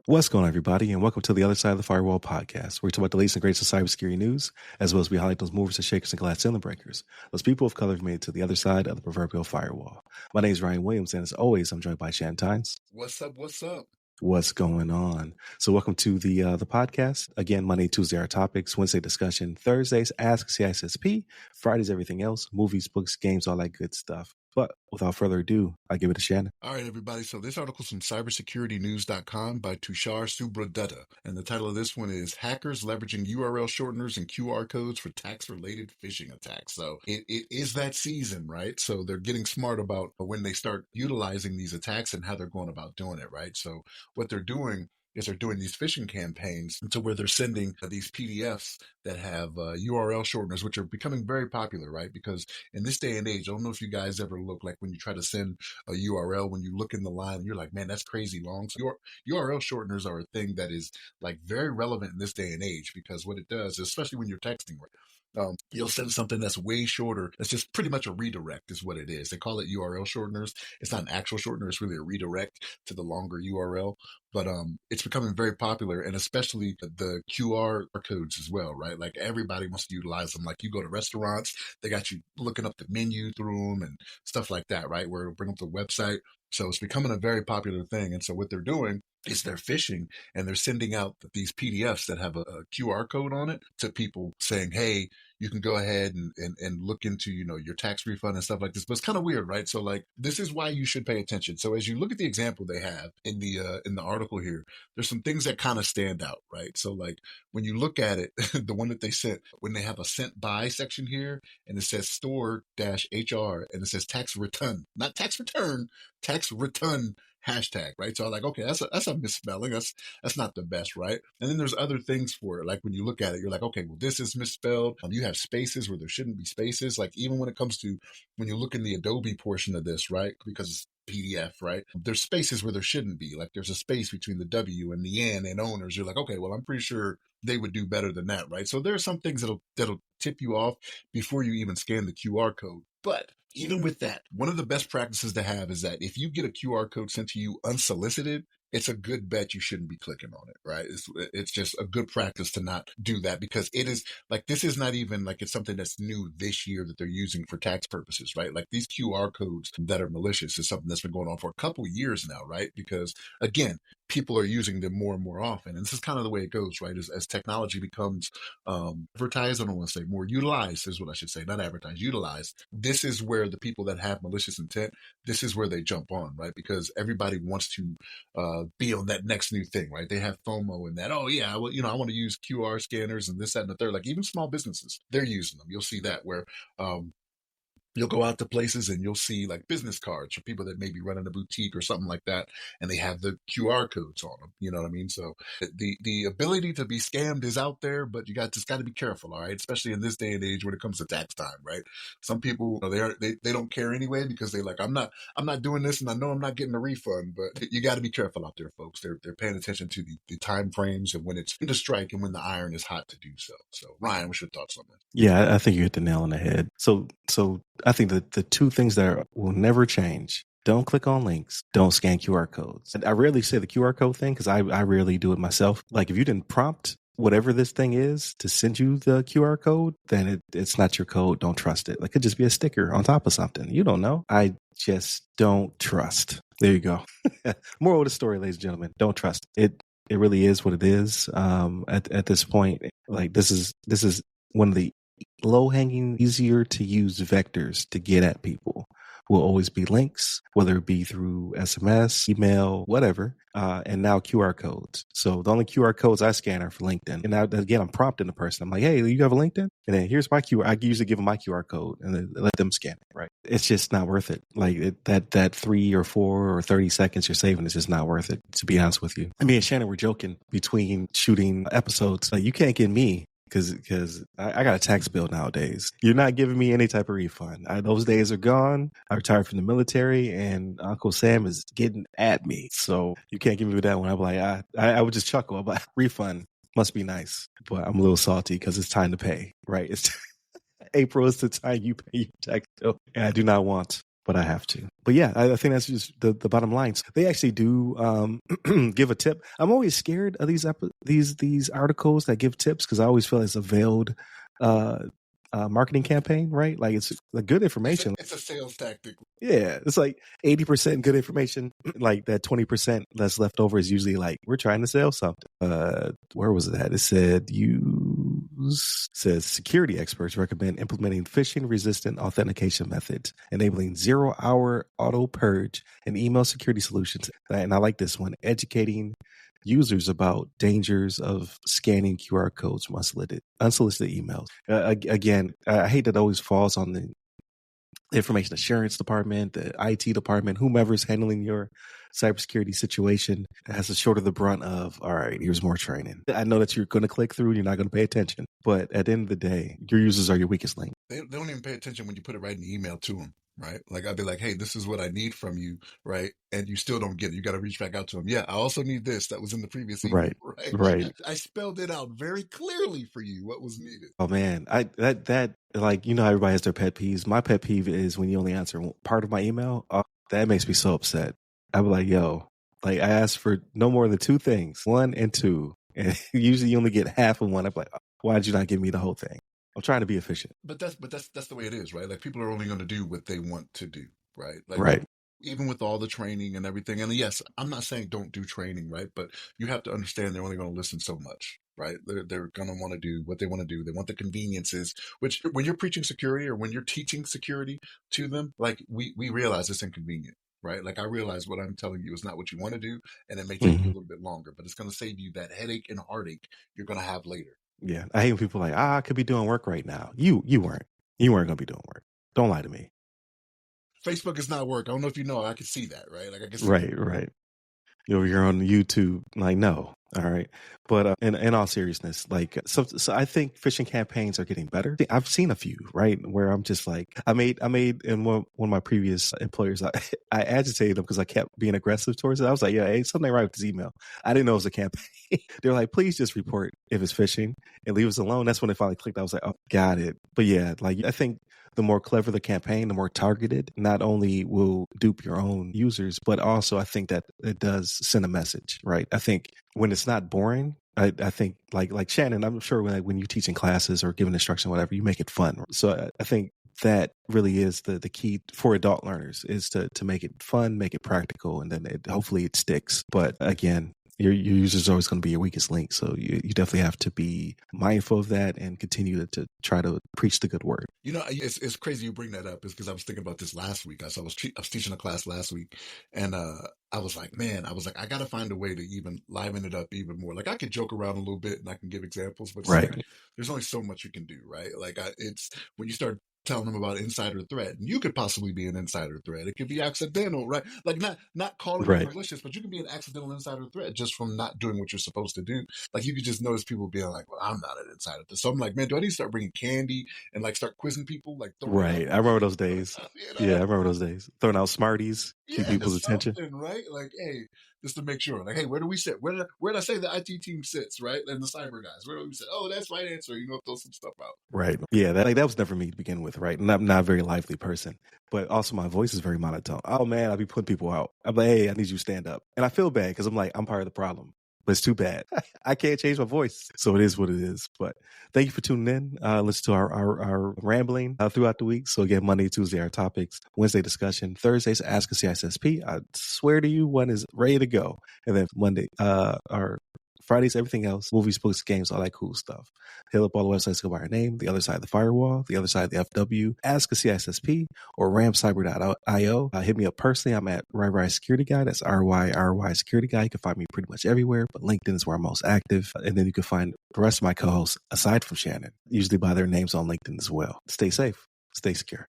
What's going on, everybody, and welcome to the Other Side of the Firewall podcast, where we talk about the latest and greatest of cybersecurity news, as well as we highlight those movers and shakers and glass ceiling breakers, those people of color who've made it to the other side of the proverbial firewall. My name is Ryan Williams, and as always, I'm joined by Shannon Tynes. What's up? What's up? What's going on? So welcome to the podcast. Again, Monday, Tuesday, our topics. Wednesday, discussion. Thursdays, Ask CISSP. Fridays, everything else. Movies, books, games, all that good stuff. But without further ado, I give it to Shannon. All right, everybody. So this article is from cybersecuritynews.com by Tushar Subradutta. And the title of this one is Hackers Leveraging URL Shorteners and QR Codes for Tax-Related Phishing Attacks. So it is that season, right? So they're getting smart about when they start utilizing these attacks and how they're going about doing it, right? So what they're doing is they're doing these phishing campaigns to where they're sending these PDFs that have URL shorteners, which are becoming very popular, right? Because in this day and age, I don't know if you guys ever look like when you try to send a URL, when you look in the line, you're like, man, that's crazy long. So URL shorteners are a thing that is like very relevant in this day and age, because what it does, especially when you're texting, you'll send something that's way shorter. That's just pretty much a redirect is what it is. They call it URL shorteners. It's not an actual shortener. It's really a redirect to the longer URL. But it's becoming very popular, and especially the QR codes as well, right? Like everybody wants to utilize them. Like you go to restaurants, they got you looking up the menu through them and stuff like that, right? Where it'll bring up the website. So it's becoming a very popular thing. And so what they're doing is they're phishing, and they're sending out these PDFs that have a QR code on it to people saying, hey, you can go ahead and look into, your tax refund and stuff like this. But it's kind of weird, right? So like, this is why you should pay attention. So as you look at the example they have in the article here, there's some things that kind of stand out, right? So like when you look at it, the one that they sent, when they have a sent by section here, and it says store-HR, and it says tax return, not tax return, tax return hashtag, right? So I'm like, okay, that's a misspelling. That's not the best, right? And then there's other things for it. Like when you look at it, you're like, okay, well, this is misspelled. You have spaces where there shouldn't be spaces. Like even when it comes to when you look in the Adobe portion of this, right? Because it's PDF, right? There's spaces where there shouldn't be. Like there's a space between the W and the N and owners. You're like, okay, well, I'm pretty sure they would do better than that, right? So there are some things that'll tip you off before you even scan the QR code. But even with that, one of the best practices to have is that if you get a QR code sent to you unsolicited, it's a good bet you shouldn't be clicking on it, right? It's just a good practice to not do that, because it is like, this is not even like it's something that's new this year that they're using for tax purposes, right? Like these QR codes that are malicious is something that's been going on for a couple years now, right? Because again, people are using them more and more often. And this is kind of the way it goes, right? As technology becomes advertised, I don't want to say more utilized is what I should say, not advertised, utilized. This is where the people that have malicious intent, this is where they jump on, right? Because everybody wants to be on that next new thing, right? They have FOMO in that, oh yeah, well, I want to use QR scanners and this, that, and the third. Like even small businesses, they're using them. You'll see that where you'll go out to places and you'll see like business cards for people that may be running a boutique or something like that, and they have the QR codes on them. You know what I mean? So the ability to be scammed is out there, but you just got to be careful, all right? Especially in this day and age when it comes to tax time, right? Some people, they don't care anyway, because they're like, I'm not doing this, and I know I'm not getting a refund. But you got to be careful out there, folks. They're paying attention to the time frames and when it's to strike and when the iron is hot to do so. So Ryan, what's your thoughts on that? Yeah, I think you hit the nail on the head. So I think that the two things that will never change: don't click on links, don't scan QR codes. I rarely say the QR code thing because I rarely do it myself. Like if you didn't prompt whatever this thing is to send you the QR code, then it's not your code. Don't trust it. Like it could just be a sticker on top of something. You don't know. I just don't trust. There you go. Moral of the story, ladies and gentlemen, don't trust it. It really is what it is. At this point, like this is one of the low-hanging, easier to use vectors to get at people. Will always be links, whether it be through SMS, email, whatever, and now QR codes. So the only QR codes I scan are for LinkedIn. And now, again, I'm prompting the person. I'm like, hey, you have a LinkedIn? And then here's my QR. I usually give them my QR code and then let them scan it, right? It's just not worth it. Like that 3 or 4 or 30 seconds you're saving is just not worth it, to be honest with you. I mean, Shannon, we're joking between shooting episodes. Like, you can't get me. Because I got a tax bill nowadays. You're not giving me any type of refund. Those days are gone. I retired from the military, and Uncle Sam is getting at me. So you can't give me that one. I'm like, I would just chuckle. I'm like, refund must be nice. But I'm a little salty because it's time to pay, right? April is the time you pay your tax bill. And I do not want, but I have to. But yeah, I think that's just the bottom line. They actually do give a tip. I'm always scared of these articles that give tips because I always feel it's a veiled marketing campaign, right? Like it's a good information. It's a sales tactic. Yeah, it's like 80% good information. Like that 20% that's left over is usually like we're trying to sell something. Where was it at? It said says security experts recommend implementing phishing resistant authentication methods, enabling 0-hour auto purge and email security solutions. And I like this one, educating users about dangers of scanning QR codes from unsolicited emails. Again, I hate that it always falls on the information assurance department, the IT department, whomever's handling your cybersecurity situation has to shoulder the brunt of, all right, here's more training. I know that you're going to click through and you're not going to pay attention, but at the end of the day, your users are your weakest link. They don't even pay attention when you put it right in the email to them, right? Like I'd be like, hey, this is what I need from you, right? And you still don't get it. You got to reach back out to them. Yeah, I also need this. That was in the previous email, right? Right. Like I spelled it out very clearly for you what was needed. Oh man, that like, you know, everybody has their pet peeves. My pet peeve is when you only answer part of my email. That makes me so upset. I'm like, yo, like I asked for no more than 2 things, 1 and 2, and usually you only get half of one. I'm like, why did you not give me the whole thing? I'm trying to be efficient. But that's the way it is, right? Like people are only going to do what they want to do, right? Like right. Even with all the training and everything. And yes, I'm not saying don't do training, right? But you have to understand they're only going to listen so much, right? They're going to want to do what they want to do. They want the conveniences, which when you're preaching security or when you're teaching security to them, like we realize it's inconvenient, right? Like I realize what I'm telling you is not what you want to do, and it may take you a little bit longer, but it's going to save you that headache and heartache you're going to have later. Yeah, I hate when people are like, I could be doing work right now. You weren't going to be doing work. Don't lie to me. Facebook is not work. I don't know if you know. I can see that, right? Like I can see right, that. Right. You're on YouTube, like no. All right. But in all seriousness, like, so I think phishing campaigns are getting better. I've seen a few, right, where I'm just like, I made in one of my previous employers, I agitated them because I kept being aggressive towards it. I was like, yeah, hey, something right with this email. I didn't know it was a campaign. They're like, please just report if it's phishing and leave us alone. That's when they finally clicked. I was like, oh, got it. But yeah, like I think the more clever the campaign, the more targeted, not only will dupe your own users, but also I think that it does send a message, right? I think when it's not boring, I think like Shannon, I'm sure when you're teaching classes or giving instruction, whatever, you make it fun. So I think that really is the key for adult learners is to make it fun, make it practical, and then hopefully it sticks. But again, your user is always going to be your weakest link. So you definitely have to be mindful of that and continue to try to preach the good word. You know, it's crazy you bring that up is because I was thinking about this last week. I was teaching a class last week, and I was like, I got to find a way to even liven it up even more. Like I could joke around a little bit and I can give examples, but right. Like, there's only so much you can do, right? Like it's when you start telling them about insider threat, and you could possibly be an insider threat. It could be accidental, right? Like not calling it malicious, but you can be an accidental insider threat just from not doing what you're supposed to do. Like you could just notice people being like, "Well, I'm not an insider." So I'm like, man, do I need to start bringing candy and like start quizzing people? Like, right? I remember those days. You know? Yeah, I remember those days. Throwing out Smarties, keep people's attention, right? Like, hey, just to make sure, like, hey, where do we sit? Where did I say the IT team sits, right? And the cyber guys, where do we sit? Oh, that's right answer. You know, throw some stuff out. Right. Yeah, that was never me to begin with, right? And I'm not a very lively person, but also my voice is very monotone. Oh man, I'll be putting people out. I'm like, hey, I need you to stand up, and I feel bad because I'm like, I'm part of the problem. But it's too bad. I can't change my voice. So it is what it is. But thank you for tuning in. Listen to our rambling throughout the week. So again, Monday, Tuesday, our topics. Wednesday, discussion. Thursdays, Ask a CISSP. I swear to you, one is ready to go. And then Monday, our Fridays, everything else, movies, books, games, all that cool stuff. Hit up all the websites, go by our name, The Other Side of the Firewall, The Other Side of the FW, Ask a CISSP, or ramcyber.io. Hit me up personally. I'm at RyRy Security Guy. That's RYRY Security Guy. You can find me pretty much everywhere, but LinkedIn is where I'm most active. And then you can find the rest of my co-hosts, aside from Shannon, usually by their names on LinkedIn as well. Stay safe. Stay secure.